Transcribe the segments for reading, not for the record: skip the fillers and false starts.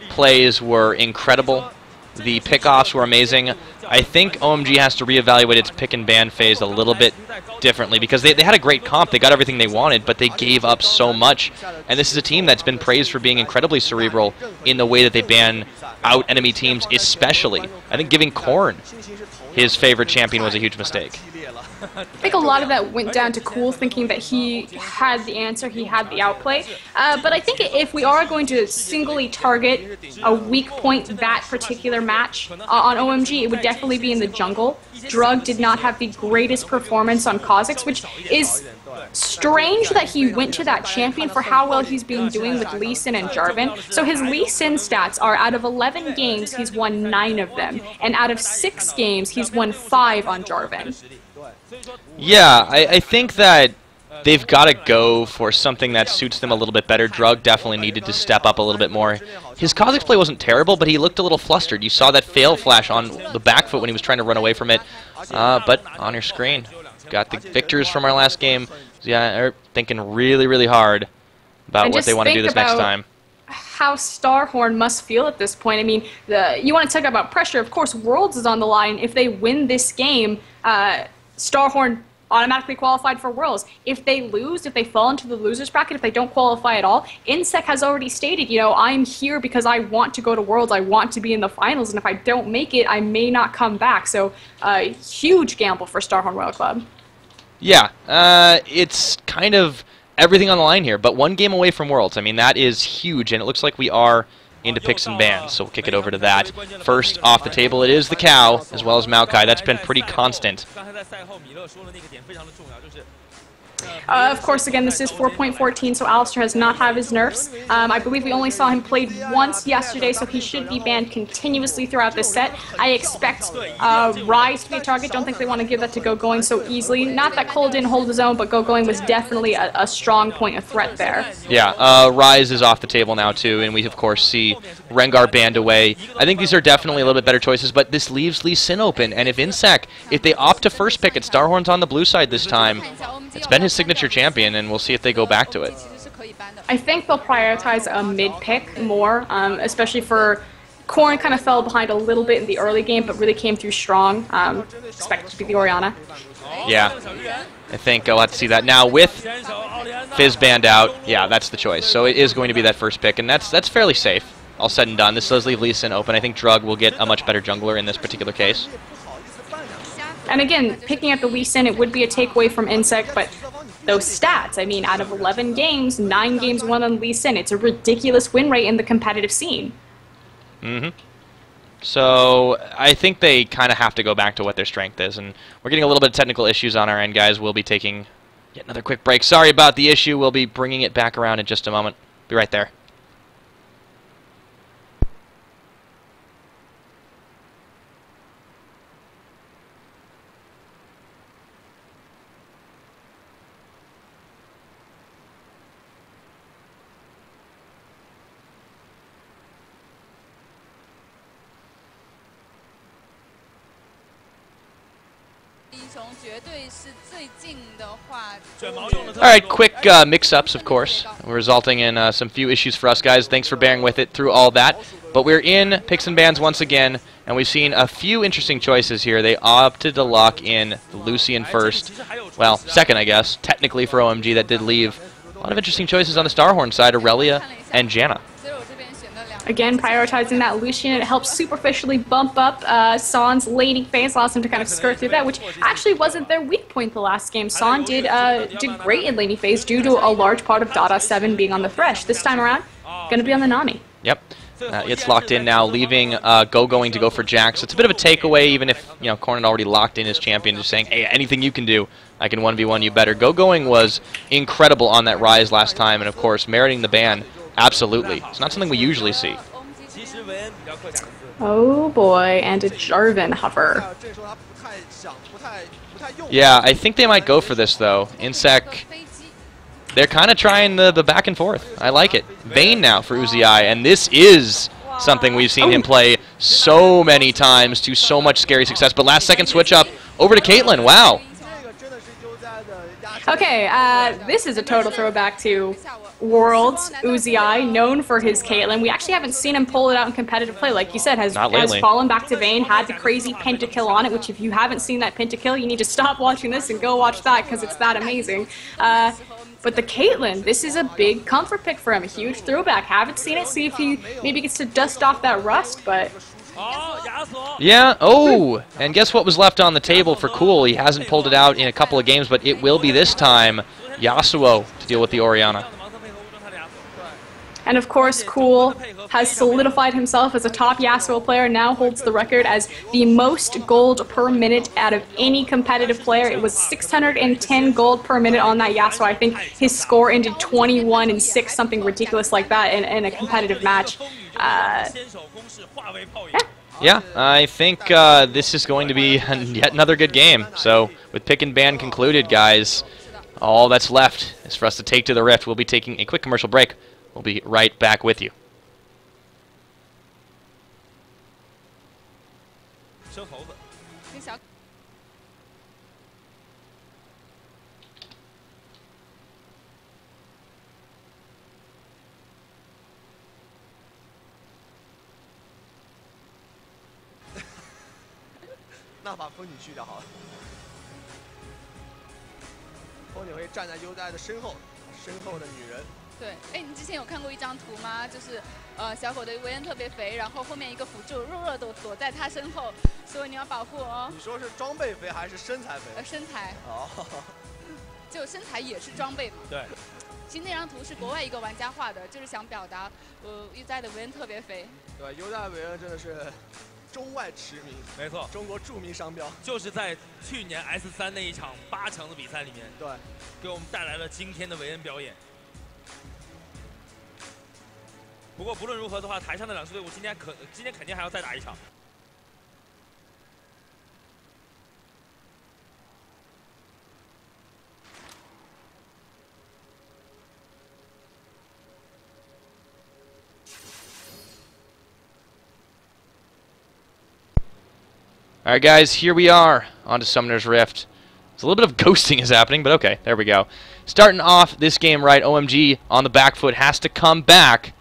plays were incredible. The pickoffs were amazing. I think OMG has to reevaluate its pick and ban phase a little bit differently because they had a great comp. They got everything they wanted, but they gave up so much. And this is a team that's been praised for being incredibly cerebral in the way that they ban out enemy teams, especially. I think giving Korn his favorite champion was a huge mistake. I think a lot of that went down to Cool thinking that he had the answer, he had the outplay. But I think if we are going to singly target a weak point that particular match on OMG, it would definitely be in the jungle. Drug did not have the greatest performance on Kha'Zix, which is strange that he went to that champion for how well he's been doing with Lee Sin and Jarvan. So his Lee Sin stats are out of 11 games, he's won 9 of them. And out of 6 games, he's won 5 on Jarvan. Yeah, I think that they've got to go for something that suits them a little bit better. Drug definitely needed to step up a little bit more. His Kha'Zix play wasn't terrible, but he looked a little flustered. You saw that fail flash on the back foot when he was trying to run away from it. But on your screen, got the victors from our last game. Yeah, are thinking really, really hard about what they want to do this next time. How Starhorn must feel at this point. I mean, you want to talk about pressure. Of course, Worlds is on the line. If they win this game, Starhorn automatically qualified for Worlds. If they lose, if they fall into the losers bracket, if they don't qualify at all, Insec has already stated, you know, I'm here because I want to go to Worlds, I want to be in the finals, and if I don't make it, I may not come back. So, huge gamble for Starhorn Royal Club. Yeah, it's kind of everything on the line here, but 1 game away from Worlds. I mean, that is huge, and it looks like we are into picks and bans, so we'll kick it over to that. First off the table, it is the Cow, as well as Maokai. That's been pretty constant. Of course, again, this is 4.14, so Alistair has not had his nerfs. I believe we only saw him played once yesterday, so he should be banned continuously throughout this set. I expect Rise to be a target. Don't think they want to give that to Go Going so easily. Not that Cole didn't hold his own, but Go Going was definitely a strong point of threat there. Yeah, Rise is off the table now, too, and we, of course, see Rengar banned away. I think these are definitely a little bit better choices, but this leaves Lee Sin open, and if Insec, if they opt to first pick it, Starhorn's on the blue side this time. It's been his signature champion, and we'll see if they go back to it. I think they'll prioritize a mid-pick more, especially for Korn kind of fell behind a little bit in the early game, but really came through strong. Expect it to be the Orianna. Yeah, I think I'll have to see that. Now, with Fizz banned out, yeah, that's the choice. So it is going to be that first pick, and that's fairly safe, all said and done. This does leave Lee Sin open. I think Drug will get a much better jungler in this particular case. And again, picking up the Lee Sin, it would be a takeaway from Insec, but those stats, I mean, out of 11 games, 9 games won on Lee Sin. It's a ridiculous win rate in the competitive scene. So I think they kind of have to go back to what their strength is, and we're getting a little bit of technical issues on our end, guys. We'll be taking yet another quick break. Sorry about the issue. We'll be bringing it back around in just a moment. Be right there. Alright, quick mix-ups, of course, resulting in some few issues for us, guys. Thanks for bearing with it through all that. But we're in picks and bans once again, and we've seen a few interesting choices here. They opted to lock in Lucian first. Well, second, I guess, technically for OMG. That did leave a lot of interesting choices on the Starhorn side, Aurelia and Janna. Again, prioritizing that Lucian, it helps superficially bump up Son's laning phase, allows him to kind of skirt through that, which actually wasn't their weak point the last game. Son did great in laning phase due to a large part of Dada 7 being on the Thresh. This time around, going to be on the Nami. Yep. It's locked in now, leaving Going to go for Jax. It's a bit of a takeaway, even if Korn had already locked in his champion, just saying, hey, anything you can do, I can 1v1 you better. Going was incredible on that Rise last time, and of course, meriting the ban. Absolutely. It's not something we usually see. Oh boy, and a Jarvan hover. Yeah, I think they might go for this, though. Insec, they're kind of trying the back and forth. I like it. Vayne now for Uzi, and this is something we've seen him play so many times to so much scary success. But last second switch up over to Caitlyn. Wow. Okay, this is a total throwback to Worlds, Uzi, known for his Caitlyn. We actually haven't seen him pull it out in competitive play. Like you said, has fallen back to Vayne, had the crazy pentakill on it, which if you haven't seen that pentakill, you need to stop watching this and go watch that because it's that amazing. But the Caitlyn, this is a big comfort pick for him, a huge throwback. Haven't seen it, see if he maybe gets to dust off that rust, but... Yeah, oh, and guess what was left on the table for Cool? He hasn't pulled it out in a couple of games, but it will be this time Yasuo to deal with the Orianna. And of course, Cool has solidified himself as a top Yasuo player, now holds the record as the most gold per minute out of any competitive player. It was 610 gold per minute on that Yasuo. I think his score ended 21-6, something ridiculous like that in a competitive match. Yeah, I think this is going to be yet another good game. So with pick and ban concluded, guys, all that's left is for us to take to the Rift. We'll be taking a quick commercial break. We'll be right back with you.对，哎，你之前有看过一张图吗？就是小狗的维恩特别肥，然后后面一个辅助弱弱的躲在他身后，所以你要保护哦。你说是装备肥还是身材肥？身材。哦。就身材也是装备嘛。对。其实那张图是国外一个玩家画的，就是想表达优在的维恩特别肥。对，优在维恩真的是中外驰名，没错，中国著名商标。就是在去年 S3那一场8强的比赛里面，对，给我们带来了今天的维恩表演。不过不论如何的话，台上的两支队伍今天肯定还要再打一场。Alright guys, here we are, on to Summoner's Rift. It's a little bit of ghosting is happening, but okay, there we go. Starting off this game right, OMG on the back foot has to come back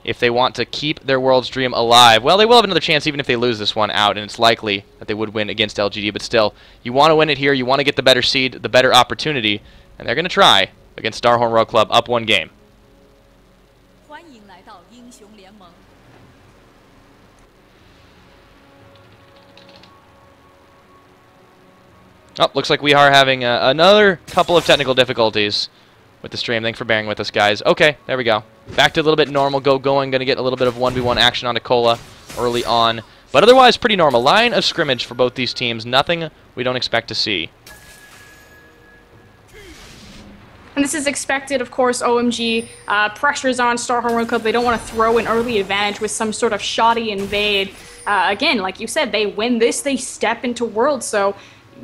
if they want to keep their World's Dream alive. Well, they will have another chance even if they lose this one out, and it's likely that they would win against LGD, but still, you want to win it here, you want to get the better seed, the better opportunity, and they're going to try against Starhorn Royal Club up one game. Oh, looks like we are having another couple of technical difficulties with the stream. Thanks for bearing with us, guys. Okay, there we go. Back to a little bit normal. Going to get a little bit of 1v1 action on Nicola early on. But otherwise, pretty normal. Line of scrimmage for both these teams. Nothing we don't expect to see. And this is expected, of course. OMG pressures on Starhorn Royal Club. They don't want to throw an early advantage with some sort of shoddy invade. Again, like you said, they win this, they step into Worlds. So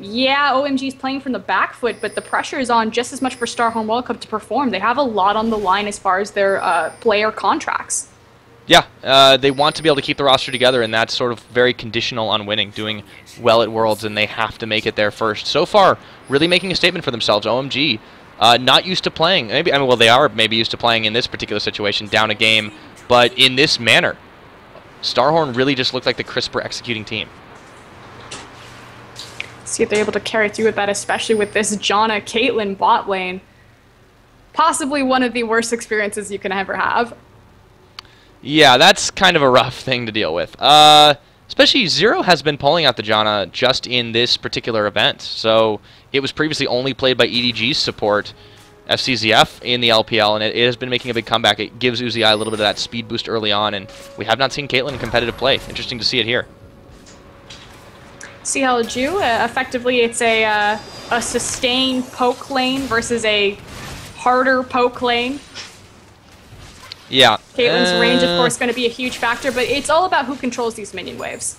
yeah, OMG is playing from the back foot, but the pressure is on just as much for Starhorn World Cup to perform. They have a lot on the line as far as their player contracts. Yeah, they want to be able to keep the roster together, and that's sort of very conditional on winning, doing well at Worlds, and they have to make it there first. So far, really making a statement for themselves. OMG, not used to playing. Well, they are maybe used to playing in this particular situation, down a game, but in this manner, Starhorn really just looked like the crisper executing team. See if they're able to carry through with that, especially with this Janna Caitlyn bot lane. Possibly one of the worst experiences you can ever have. Yeah, that's kind of a rough thing to deal with. Especially Zero has been pulling out the Janna just in this particular event. So it was previously only played by EDG's support, FCZF, in the LPL, and it has been making a big comeback. It gives Uzi a little bit of that speed boost early on, and we have not seen Caitlyn in competitive play. Interesting to see it here. CLJU, effectively it's a sustained poke lane versus a harder poke lane. Yeah. Caitlyn's range, of course, going to be a huge factor, but it's all about who controls these minion waves.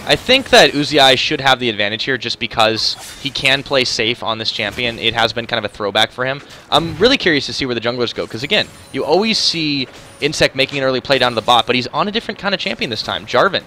I think that Uzi should have the advantage here just because he can play safe on this champion. It has been kind of a throwback for him. I'm really curious to see where the junglers go, because again, you always see Insect making an early play down to the bot, but he's on a different kind of champion this time, Jarvan.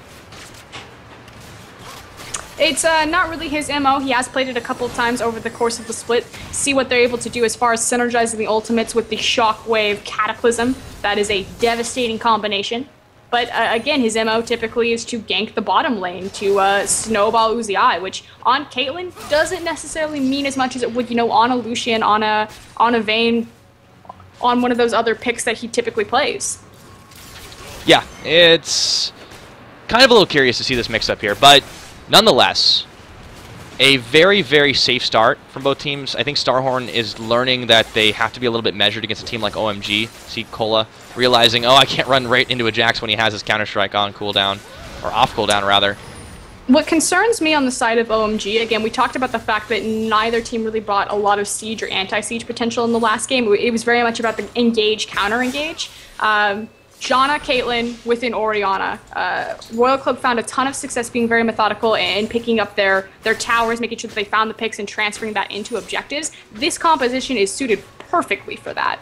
It's not really his MO. He has played it a couple of times over the course of the split. See what they're able to do as far as synergizing the ultimates with the Shockwave Cataclysm. That is a devastating combination. But again, his MO typically is to gank the bottom lane, to snowball Uzi, which on Caitlyn doesn't necessarily mean as much as it would, you know, on a Lucian, on a Vayne, on one of those other picks that he typically plays. Yeah, it's kind of a little curious to see this mix up here, but nonetheless, a very, very safe start from both teams. I think Starhorn is learning that they have to be a little bit measured against a team like OMG. See Cola realizing, oh, I can't run right into a Jax when he has his Counter-Strike on cooldown, or off cooldown, rather. What concerns me on the side of OMG, again, we talked about the fact that neither team really brought a lot of siege or anti-siege potential in the last game. It was very much about the engage, counter-engage. Janna, Caitlyn within Orianna. Royal Club found a ton of success being very methodical and picking up their towers, making sure that they found the picks and transferring that into objectives. This composition is suited perfectly for that.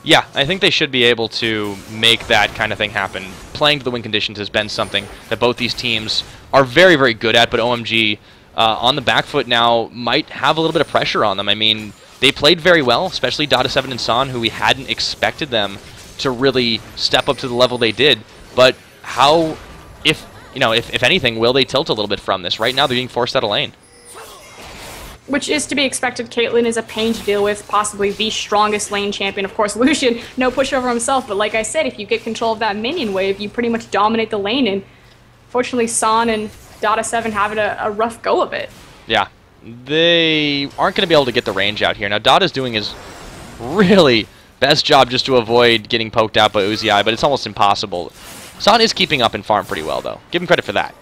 Yeah, I think they should be able to make that kind of thing happen. Playing to the win conditions has been something that both these teams are very, very good at, but OMG on the back foot now might have a little bit of pressure on them. I mean, they played very well, especially Dada7 and San, who we hadn't expected them to really step up to the level they did. But how, if anything, will they tilt a little bit from this? Right now they're being forced out of lane. Which is to be expected. Caitlyn is a pain to deal with, possibly the strongest lane champion. Of course, Lucian, no pushover himself, but like I said, if you get control of that minion wave, you pretty much dominate the lane, and fortunately San and Dada7 having a rough go of it. Yeah, they aren't going to be able to get the range out here. Now, Dada's doing his really best job just to avoid getting poked out by Uzi, but it's almost impossible. San is keeping up in farm pretty well, though. Give him credit for that.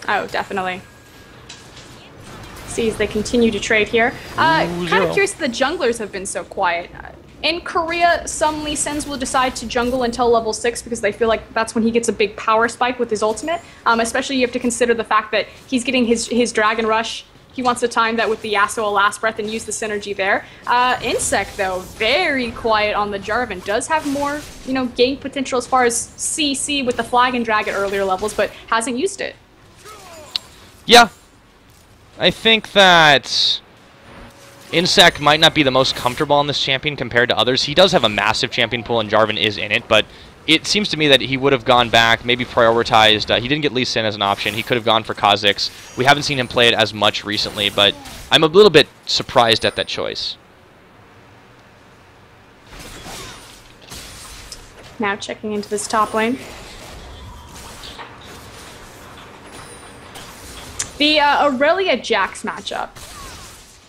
Oh, definitely. See as they continue to trade here. Kind of curious that the junglers have been so quiet. In Korea, some Lee Sens will decide to jungle until level 6 because they feel like that's when he gets a big power spike with his ultimate. Especially you have to consider the fact that he's getting his Dragon Rush. He wants to time that with the Yasuo Last Breath and use the synergy there. Insect, though, very quiet on the Jarvan. Does have more, gank potential as far as CC with the Flag and Drag at earlier levels, but hasn't used it. Yeah. I think that Insect might not be the most comfortable on this champion compared to others. He does have a massive champion pool, and Jarvan is in it, but it seems to me that he would have gone back, maybe prioritized. He didn't get Lee Sin as an option. He could have gone for Kha'Zix. We haven't seen him play it as much recently, but I'm a little bit surprised at that choice. Now checking into this top lane. The Aurelia Jax matchup.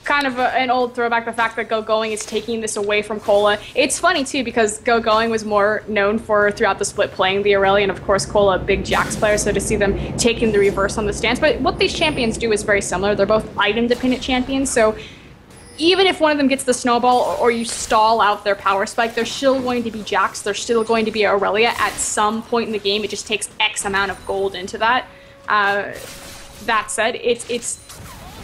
Kind of an old throwback, the fact that Go Going is taking this away from Cola. It's funny, too, because Go Going was more known for, throughout the split, playing the Aurelia, and of course Cola, a big Jax player, so to see them taking the reverse on the stance. But what these champions do is very similar. They're both item-dependent champions, so even if one of them gets the snowball or you stall out their power spike, they're still going to be Jax, they're still going to be Aurelia at some point in the game. It just takes X amount of gold into that. That said, it's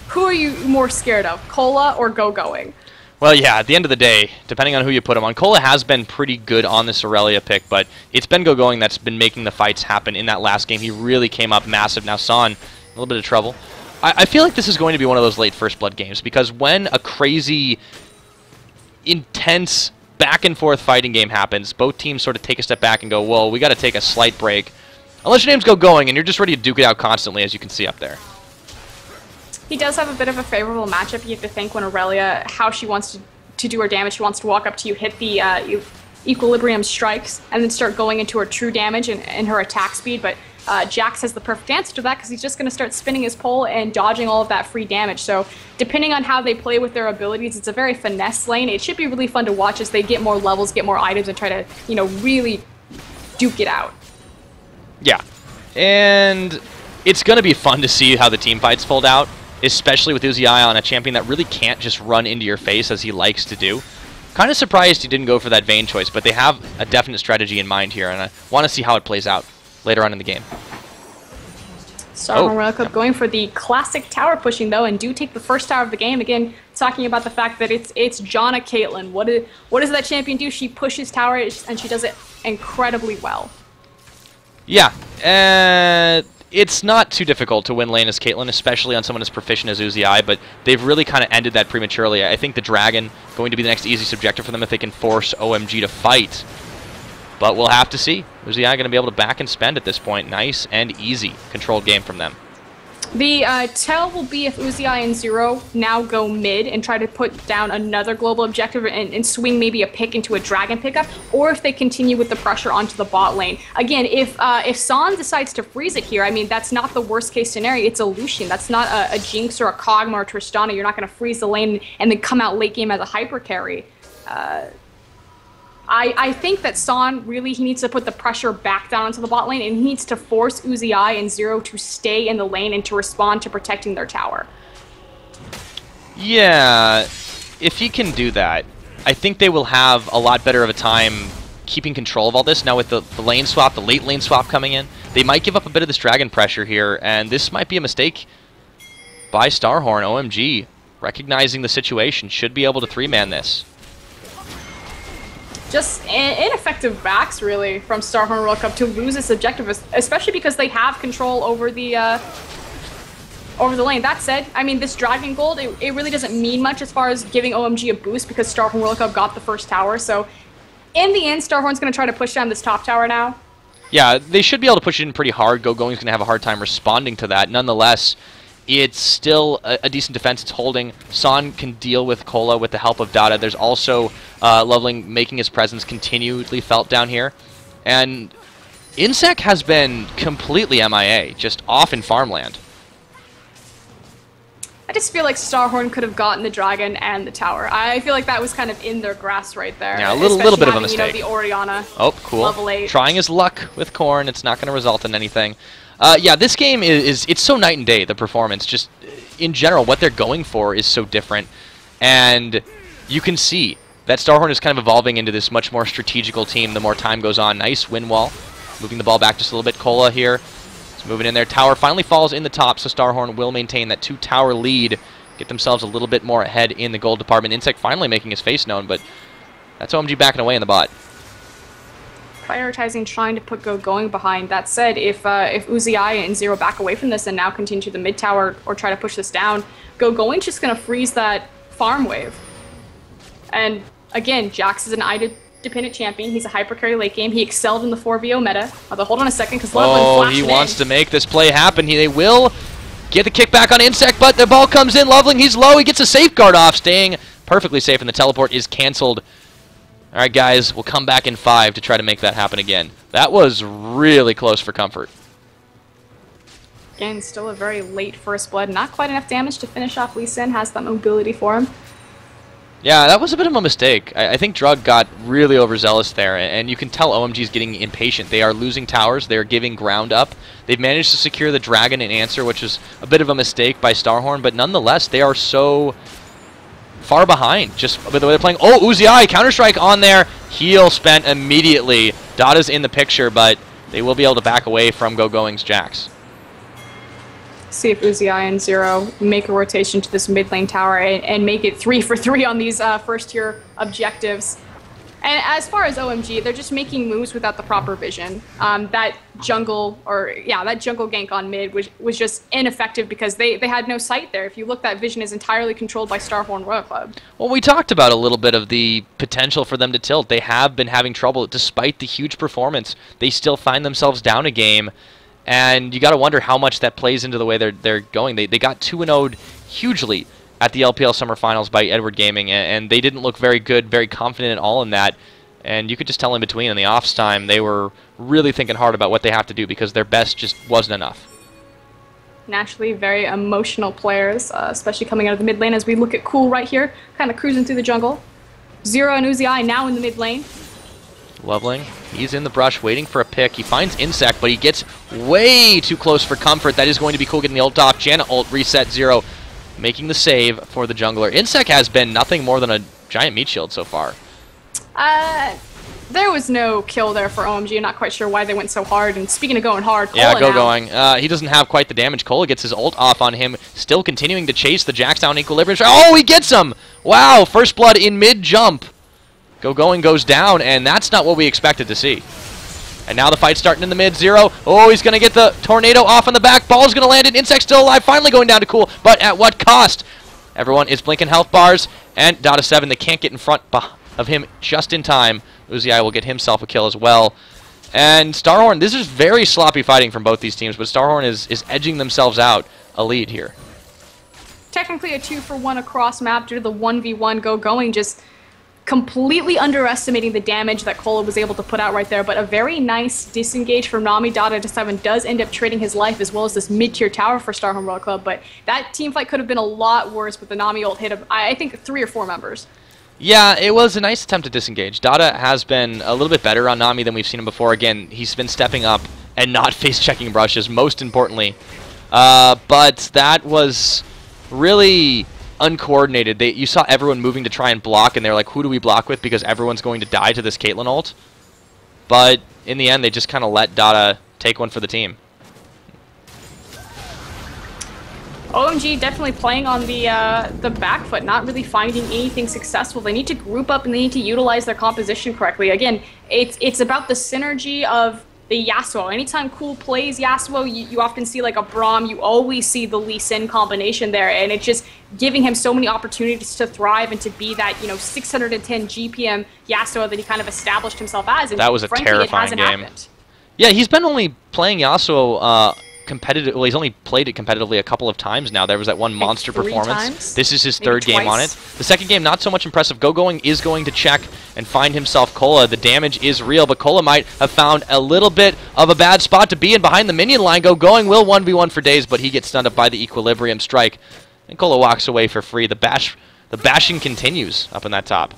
who are you more scared of, Cola or Go Going? Well, yeah, at the end of the day, depending on who you put him on, Cola has been pretty good on this Aurelia pick, but it's been Go Going that's been making the fights happen in that last game. He really came up massive. Now San, a little bit of trouble. I feel like this is going to be one of those late First Blood games, because when a crazy, intense, back-and-forth fighting game happens, both teams sort of take a step back and go, well, we got to take a slight break. Unless your name's Go Going, and you're just ready to duke it out constantly, as you can see up there. He does have a bit of a favorable matchup. You have to think when Aurelia, how she wants to do her damage. She wants to walk up to you, hit the equilibrium strikes, and then start going into her true damage and her attack speed. But Jax has the perfect answer to that because he's just going to start spinning his pole and dodging all of that free damage. So depending on how they play with their abilities, it's a very finesse lane. It should be really fun to watch as they get more levels, get more items, and try to, really duke it out. Yeah, and it's going to be fun to see how the team fights fold out, especially with Uzi on a champion that really can't just run into your face as he likes to do. Kind of surprised he didn't go for that Vayne choice, but they have a definite strategy in mind here, and I want to see how it plays out later on in the game. Starhorn Royal Club going for the classic tower pushing, though, and do take the first tower of the game. Again, talking about the fact that it's Janna Caitlyn. What does that champion do? She pushes tower, and she does it incredibly well. Yeah, It's not too difficult to win lane as Caitlyn, especially on someone as proficient as Uzi, but they've really kind of ended that prematurely. I think the Dragon going to be the next easy objective for them if they can force OMG to fight. But we'll have to see. Uzi going to be able to back and spend at this point. Nice and easy controlled game from them. The tell will be if Uzi and Zero now go mid and try to put down another global objective and swing maybe a pick into a Dragon pickup, or if they continue with the pressure onto the bot lane. Again, if San decides to freeze it here, I mean, that's not the worst case scenario. It's a Lucian. That's not a Jinx or a Kog'Maw or Tristana. You're not going to freeze the lane and then come out late game as a hyper carry. I think that San really, he needs to put the pressure back down onto the bot lane, and he needs to force Uzi and Zero to stay in the lane and to respond to protecting their tower. Yeah, if he can do that, I think they will have a lot better of a time keeping control of all this. Now with the lane swap, the late lane swap coming in, they might give up a bit of this Dragon pressure here, and this might be a mistake by Starhorn. OMG, recognizing the situation, should be able to 3-man this. Just ineffective backs, really, from Starhorn World Cup to lose this objective, especially because they have control over the lane. That said, I mean, this Dragon Gold, it really doesn't mean much as far as giving OMG a boost because Starhorn World Cup got the first tower. So, in the end, Starhorn's going to try to push down this top tower now. Yeah, they should be able to push it in pretty hard. Gogoing's going to have a hard time responding to that. Nonetheless, it's still a decent defense. It's holding. San can deal with Cola with the help of Dada. There's also Loveling making his presence continually felt down here. And Insec has been completely MIA, just off in farmland. I just feel like Starhorn could have gotten the Dragon and the tower. I feel like that was kind of in their grasp right there. Yeah, a little bit of a mistake. You know, the Orianna. Oh, cool. Level 8. Trying his luck with Corrin. It's not going to result in anything. Yeah, this game it's so night and day, the performance. Just in general, what they're going for is so different. And you can see that Starhorn is kind of evolving into this much more strategical team the more time goes on. Nice win wall. Moving the ball back just a little bit. Cola here. It's moving in there. Tower finally falls in the top, so Starhorn will maintain that 2-tower lead. Get themselves a little bit more ahead in the gold department. Insect finally making his face known, but that's OMG backing away in the bot. Prioritizing trying to put Going behind. That said, if Uzi and Zero back away from this and now continue to the mid tower or try to push this down, Going's just going to freeze that farm wave. And again, Jax is an eye-dependent champion. He's a hyper carry late game. He excelled in the 4VO meta. Although, hold on a second, because Loveling he wants to make this play happen. They will get the kickback on Insect, but the ball comes in. Loveling, he's low. He gets a safeguard off, staying perfectly safe, and the teleport is canceled. All right, guys, we'll come back in 5 to try to make that happen again. That was really close for comfort. Again, still a very late first blood. Not quite enough damage to finish off Lee Sin. Has that mobility for him. Yeah, that was a bit of a mistake. I think Drug got really overzealous there, and you can tell OMG's getting impatient. They are losing towers. They are giving ground up. They've managed to secure the Dragon and answer, which is a bit of a mistake by Starhorn, but nonetheless, they are so far behind, just with the way they're playing. Oh, Uzi, Counter-Strike on there. Heal spent immediately. Dada's in the picture, but they will be able to back away from Going's Jax. See if Uzi and Zero make a rotation to this mid lane tower and make it 3 for 3 on these first tier objectives. And as far as OMG, they're just making moves without the proper vision. That jungle gank on mid was just ineffective because they had no sight there. If you look, that vision is entirely controlled by Starhorn Royal Club. Well, we talked about a little bit of the potential for them to tilt. They have been having trouble. Despite the huge performance, they still find themselves down a game. And you got to wonder how much that plays into the way they're going. They got 2-0'd hugely at the LPL Summer Finals by Edward Gaming, and they didn't look very good, very confident at all in that. And you could just tell in between, in the offs time, they were really thinking hard about what they have to do because their best just wasn't enough. Naturally, very emotional players, especially coming out of the mid lane as we look at Cool right here, kind of cruising through the jungle. Zero and Uzi now in the mid lane. Loveling, he's in the brush waiting for a pick. He finds Insect, but he gets way too close for comfort. That is going to be cool, getting the ult off. Janna ult, reset, Zero, making the save for the jungler. Insect has been nothing more than a giant meat shield so far. There was no kill there for OMG. I'm not quite sure why they went so hard. And speaking of going hard, Cola yeah, Going. He doesn't have quite the damage. Cola gets his ult off on him, still continuing to chase the Jax down equilibrium. Oh, he gets him! Wow, first blood in mid-jump. Going goes down, and that's not what we expected to see. And now the fight's starting in the mid. Zero. Oh, he's going to get the tornado off on the back. Ball's going to land it. Insect still alive. Finally going down to Cool. But at what cost? Everyone is blinking health bars. And Dada7, they can't get in front of him just in time. Uzi will get himself a kill as well. And Starhorn, this is very sloppy fighting from both these teams, but Starhorn is edging themselves out a lead here. Technically a 2-for-1 across map due to the 1v1 going, just completely underestimating the damage that Kola was able to put out right there, but a very nice disengage from Nami. Dada7 does end up trading his life as well as this mid-tier tower for Starhorn World Club, but that team fight could have been a lot worse with the Nami ult hit of, I think, 3 or 4 members. Yeah, it was a nice attempt to disengage. Dada has been a little bit better on Nami than we've seen him before. Again, he's been stepping up and not face-checking brushes, most importantly. But that was really uncoordinated. You saw everyone moving to try and block, and they're like, who do we block with? Because everyone's going to die to this Caitlyn ult. But in the end, they just kind of let Dada take one for the team. OMG definitely playing on the back foot, not really finding anything successful. They need to group up and they need to utilize their composition correctly. Again, it's about the synergy of the Yasuo. Anytime Cool plays Yasuo, you often see like a Braum, you always see the Lee Sin combination there, and it's just giving him so many opportunities to thrive and to be that, 610 GPM Yasuo that he kind of established himself as. And that was a frankly, terrifying it hasn't game. happened. Yeah, he's been only playing Yasuo competitive. Well, he's only played it competitively a couple of times now. There was that one monster performance. Times? This is his Maybe third game on it. The second game, not so much impressive. Going is going to check and find himself Kola. The damage is real, but Kola might have found a little bit of a bad spot to be in behind the minion line. Going will 1v1 for days, but he gets stunned up by the equilibrium strike. And Kola walks away for free. The bashing continues up in that top.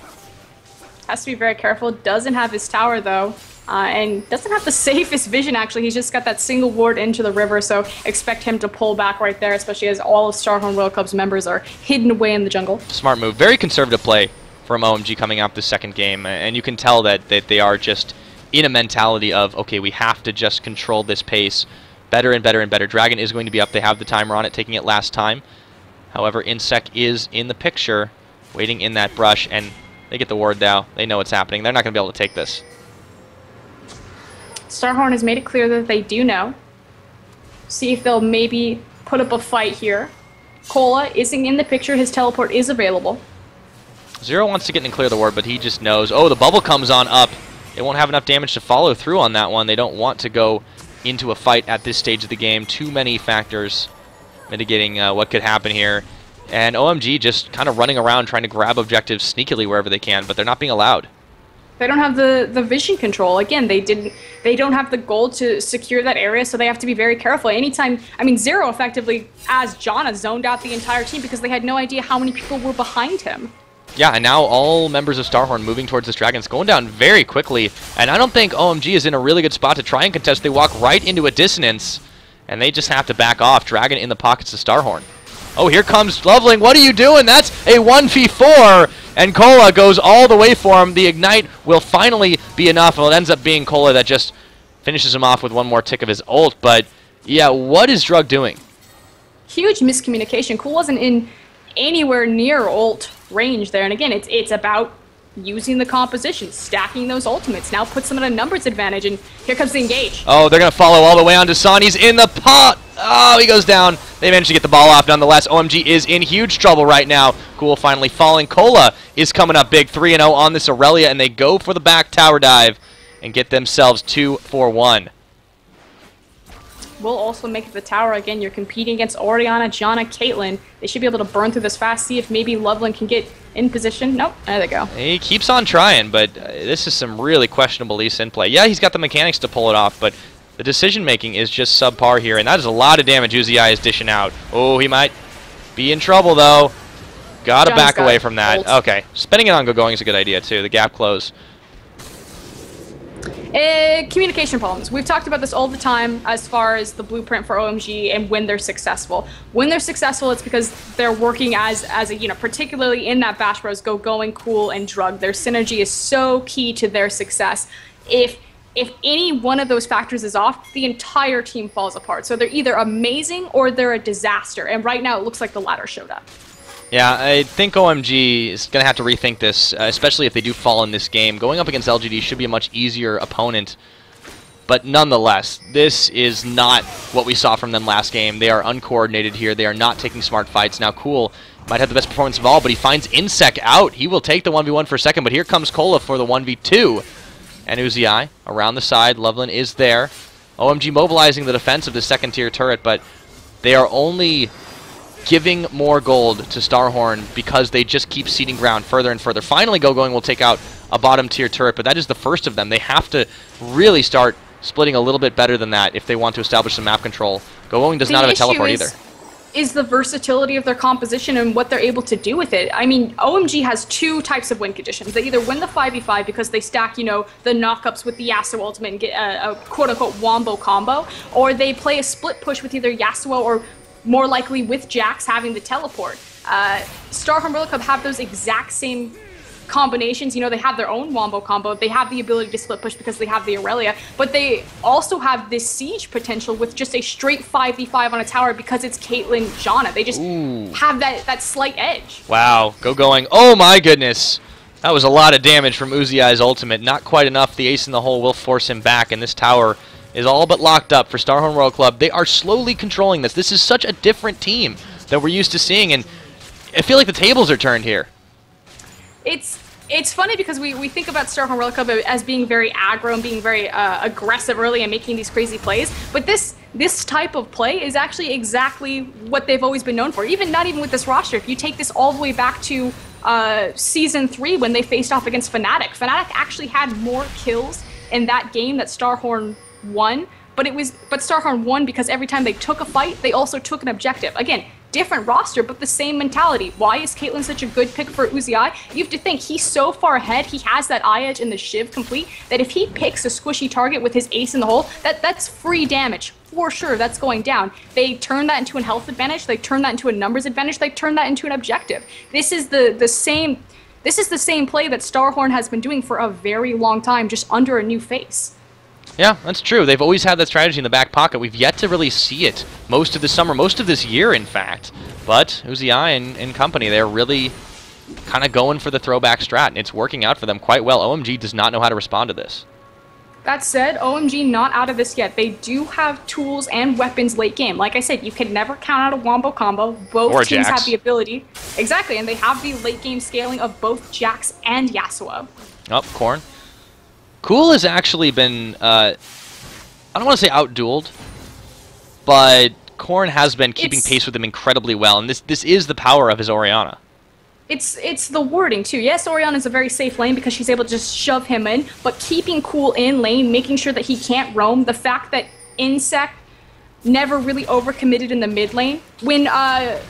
Has to be very careful. Doesn't have his tower, though. And doesn't have the safest vision, actually. He's just got that single ward into the river, so expect him to pull back right there, especially as all of Starhorn World Club's members are hidden away in the jungle. Smart move. Very conservative play from OMG coming out this second game, and you can tell that they are just in a mentality of, okay, we have to just control this pace better and better and better. Dragon is going to be up. They have the timer on it, taking it last time. However, Insec is in the picture, waiting in that brush, and they get the ward now. They know what's happening. They're not going to be able to take this. Starhorn has made it clear that they do know. See if they'll maybe put up a fight here. Kola isn't in the picture. His teleport is available. Zero wants to get in and clear the ward, but he just knows. Oh, the bubble comes on up. They won't have enough damage to follow through on that one. They don't want to go into a fight at this stage of the game. Too many factors mitigating what could happen here. And OMG just kind of running around trying to grab objectives sneakily wherever they can, but they're not being allowed. They don't have the vision control. Again, they don't have the gold to secure that area, so they have to be very careful. Anytime, I mean, Zero effectively, as Janna, zoned out the entire team because they had no idea how many people were behind him. Yeah, and now all members of Starhorn moving towards this dragon. It's going down very quickly, and I don't think OMG is in a really good spot to try and contest. They walk right into a dissonance, and they just have to back off. Dragon in the pockets of Starhorn. Oh, here comes Loveling. What are you doing? That's a 1v4, and Kola goes all the way for him. The Ignite will finally be enough, and it ends up being Kola that just finishes him off with one more tick of his ult. But, yeah, what is Drug doing? Huge miscommunication. Cool wasn't in anywhere near ult range there, and again, it's about using the composition, stacking those ultimates. Now puts them at a numbers advantage, and here comes the engage. Oh, they're going to follow all the way on to Son. He's in the pot. Oh, he goes down. They managed to get the ball off nonetheless. OMG is in huge trouble right now. Cool finally falling. Kola is coming up big, 3-0 on this Aurelia, and they go for the back tower dive and get themselves 2-for-1. Will also make it the tower again. You're competing against Orianna, Janna, Caitlyn. They should be able to burn through this fast. See if maybe Loveland can get in position. Nope, there they go. He keeps on trying, but this is some really questionable Lee Sin play. Yeah, he's got the mechanics to pull it off, but the decision-making is just subpar here, and that is a lot of damage Uzi is dishing out. Oh, he might be in trouble, though. Gotta back away from that. Ult. Okay, spinning it on going is a good idea, too. The gap close. Communication problems. We've talked about this all the time as far as the blueprint for OMG and when they're successful. When they're successful, it's because they're working as a, particularly in that Bash Bros, going, Cool, and Drug. Their synergy is so key to their success. If any one of those factors is off, the entire team falls apart. So they're either amazing or they're a disaster. And right now, it looks like the latter showed up. Yeah, I think OMG is going to have to rethink this, especially if they do fall in this game. Going up against LGD should be a much easier opponent. But nonetheless, this is not what we saw from them last game. They are uncoordinated here. They are not taking smart fights. Now, Cool might have the best performance of all, but he finds Insec out. He will take the 1v1 for a second, but here comes Cola for the 1v2. And Uzi around the side. Loveland is there. OMG mobilizing the defense of the second-tier turret, but they are only giving more gold to Starhorn because they just keep ceding ground further and further. Finally, Going will take out a bottom-tier turret, but that is the first of them. They have to really start splitting a little bit better than that if they want to establish some map control. Going does not have a teleport either. Is the versatility of their composition and what they're able to do with it. I mean, OMG has two types of win conditions. They either win the 5v5 because they stack, you know, the knockups with the Yasuo ultimate and get a quote-unquote wombo combo, or they play a split push with either Yasuo or more likely with Jax having the teleport. Starhorn World Cup have those exact same combinations. You know, they have their own wombo combo. They have the ability to split push because they have the Aurelia, but they also have this siege potential with just a straight 5v5 on a tower because it's Caitlyn Janna. They just have that slight edge. Wow, Going. Oh my goodness. That was a lot of damage from Uzi's ultimate. Not quite enough. The ace in the hole will force him back, and this tower is all but locked up for Starhorn World Club. They are slowly controlling this. This is such a different team that we're used to seeing, and I feel like the tables are turned here. It's funny because we think about Starhorn World Cup as being very aggro and being very aggressive early and making these crazy plays, but this type of play is actually exactly what they've always been known for. Not even with this roster. If you take this all the way back to Season 3 when they faced off against Fnatic, Fnatic actually had more kills in that game that Starhorn won, but Starhorn won because every time they took a fight, they also took an objective. Again, different roster, but the same mentality. Why is Caitlyn such a good pick for Uzi? You have to think he's so far ahead, he has that eye edge and the Shiv complete, that if he picks a squishy target with his ace in the hole, that's free damage. For sure, that's going down. They turn that into a health advantage, they turn that into a numbers advantage, they turn that into an objective. This is the same play that Starhorn has been doing for a very long time, just under a new face. Yeah, that's true. They've always had that strategy in the back pocket. We've yet to really see it most of the summer, most of this year, in fact. But Uzi and company, they're really kind of going for the throwback strat, and it's working out for them quite well. OMG does not know how to respond to this. That said, OMG not out of this yet. They do have tools and weapons late game. Like I said, you can never count out a wombo combo. Both teams have the ability. Exactly, and they have the late game scaling of both Jax and Yasuo. Oh, Corn. Cool has actually been, I don't want to say outdueled, but Corn has been keeping pace with him incredibly well, and this is the power of his Orianna. It's the wording, too. Yes, Orianna is a very safe lane because she's able to just shove him in, but keeping Cool in lane, making sure that he can't roam, the fact that Insec never really overcommitted in the mid lane. When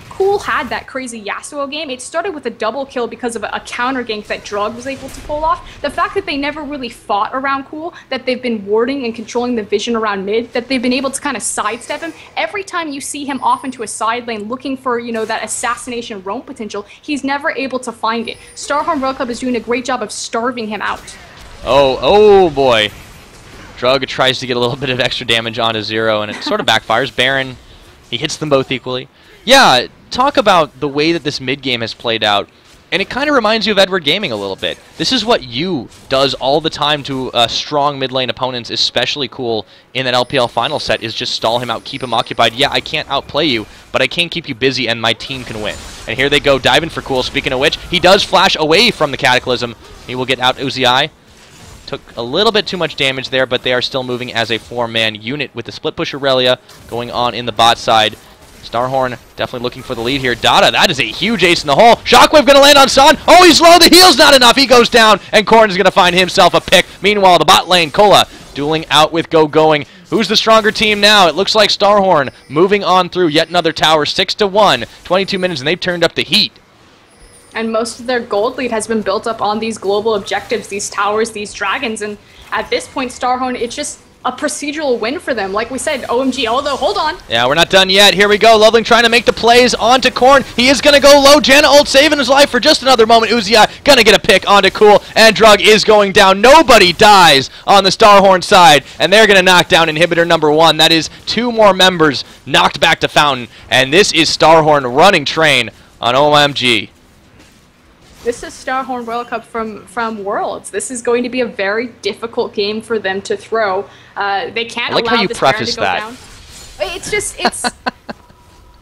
Cool had that crazy Yasuo game, it started with a double kill because of a counter gank that Drug was able to pull off. The fact that they never really fought around Cool, that they've been warding and controlling the vision around mid, that they've been able to kind of sidestep him. Every time you see him off into a side lane looking for, you know, that assassination roam potential, he's never able to find it. Starhorn World Cup is doing a great job of starving him out. Oh boy. Drug tries to get a little bit of extra damage onto Zero, and it sort of backfires. Baron, he hits them both equally. Yeah, talk about the way that this mid-game has played out, and it kind of reminds you of Edward Gaming a little bit. This is what you does all the time to strong mid-lane opponents, especially Cool in that LPL final set, is just stall him out, keep him occupied. Yeah, I can't outplay you, but I can keep you busy, and my team can win. And here they go, diving for Cool. Speaking of which, he does flash away from the Cataclysm. He will get out Uzi. Took a little bit too much damage there, but they are still moving as a 4-man unit with the split push Aurelia going on in the bot side. Starhorn definitely looking for the lead here. Dada, that is a huge ace in the hole. Shockwave going to land on Son. Oh, he's low. The heal's not enough. He goes down, and Corn is going to find himself a pick. Meanwhile, the bot lane, Cola, dueling out with Going. Who's the stronger team now? It looks like Starhorn moving on through yet another tower, 6-1. 22 minutes, and they've turned up the heat. And most of their gold lead has been built up on these global objectives, these towers, these dragons, and at this point, Starhorn, it's just a procedural win for them. Like we said, OMG, although, hold on. Yeah, we're not done yet. Here we go. Loveling trying to make the plays onto Corn. He is going to go low. Janna ult saving his life for just another moment. Uzi going to get a pick onto Cool, and Drug is going down. Nobody dies on the Starhorn side, and they're going to knock down inhibitor number 1. That is 2 more members knocked back to Fountain, and this is Starhorn running train on OMG. This is Starhorn Royal Cup from Worlds. This is going to be a very difficult game for them to throw. They can't allow this Baron to go down. It's just,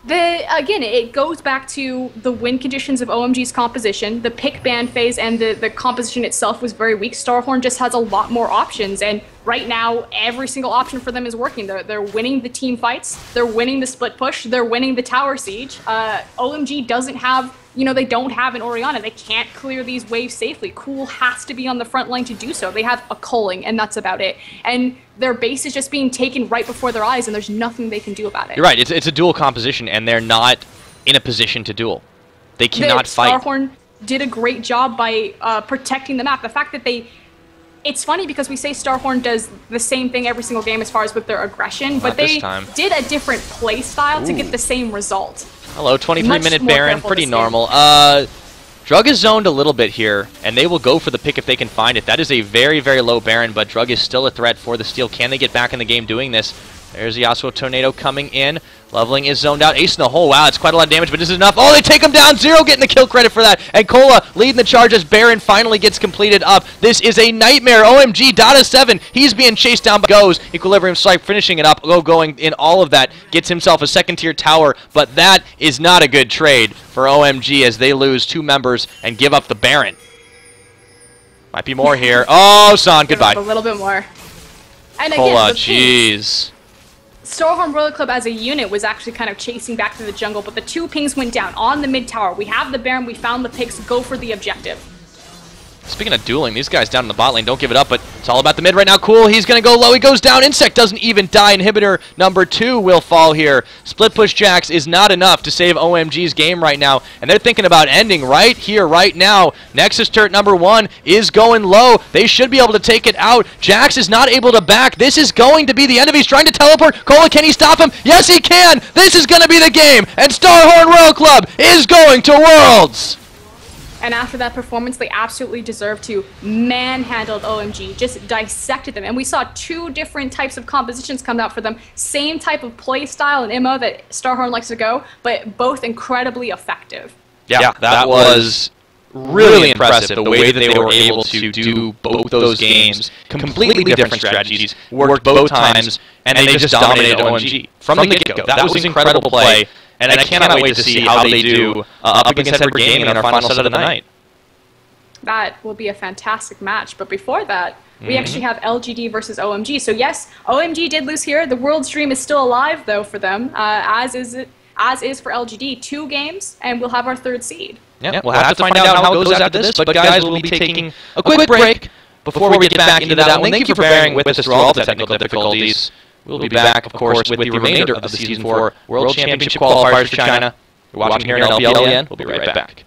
again, it goes back to the win conditions of OMG's composition. The pick ban phase and the composition itself was very weak. Starhorn just has a lot more options, and right now, every single option for them is working. They're winning the team fights, they're winning the split push, they're winning the tower siege. OMG doesn't have, they don't have an Orianna. They can't clear these waves safely. Cool has to be on the front line to do so. They have a culling, and that's about it. And their base is just being taken right before their eyes, and there's nothing they can do about it. You're right. It's a dual composition, and they're not in a position to duel. They cannot fight. Starhorn did a great job by protecting the map. The fact that it's funny because we say Starhorn does the same thing every single game as far as with their aggression, but they did a different play style to get the same result. Hello, 23-minute Baron, pretty normal. Drug is zoned a little bit here, and they will go for the pick if they can find it. That is a very, very low Baron, but Drug is still a threat for the steal. Can they get back in the game doing this? There's the Yasuo Tornado coming in. Leveling is zoned out. Ace in the hole. Wow, it's quite a lot of damage, but this is enough. Oh, they take him down. Zero getting the kill credit for that. And Cola leading the charge as Baron finally gets completed up. This is a nightmare. OMG, Dada 7. He's being chased down by Goes. Equilibrium Strike finishing it up. Going in all of that. Gets himself a second-tier tower, but that is not a good trade for OMG as they lose 2 members and give up the Baron. Might be more here. Oh, San, goodbye. A little bit more. And Cola, again, jeez. Starhorn Royal Club as a unit was actually kind of chasing back to the jungle, but the 2 pings went down on the mid tower. We have the Baron, we found the picks, go for the objective. Speaking of dueling, these guys down in the bot lane don't give it up, but it's all about the mid right now. Cool, he's going to go low. He goes down. Insect doesn't even die. Inhibitor number 2 will fall here. Split push Jax is not enough to save OMG's game right now, and they're thinking about ending right here, right now. Nexus turret number 1 is going low. They should be able to take it out. Jax is not able to back. This is going to be the end of it. He's trying to teleport. Cola, can he stop him? Yes, he can. This is going to be the game, and Starhorn Royal Club is going to Worlds. And after that performance, they absolutely deserved to manhandled OMG, just dissected them. And we saw 2 different types of compositions come out for them. Same type of play style and MO that Starhorn likes to go, but both incredibly effective. Yeah, that was really impressive, the way that they were able to do both those games. Completely different strategies, worked both times, and they just dominated OMG from the get-go. That was incredible play. And I cannot wait to see how they do up against Edward Gaming in our final set of the night. That will be a fantastic match. But before that, we actually have LGD versus OMG. So yes, OMG did lose here. The World Stream is still alive, though, for them, as is for LGD. 2 games, and we'll have our 3rd seed. Yeah, we'll have to find out how it goes after this. But guys, we'll be taking a quick break before we get back into that one. Thank you for bearing with us through all the technical difficulties. We'll be back, of course, with the remainder of the Season 4 World Championship qualifiers for China. You're watching here on LPL. We'll be right back.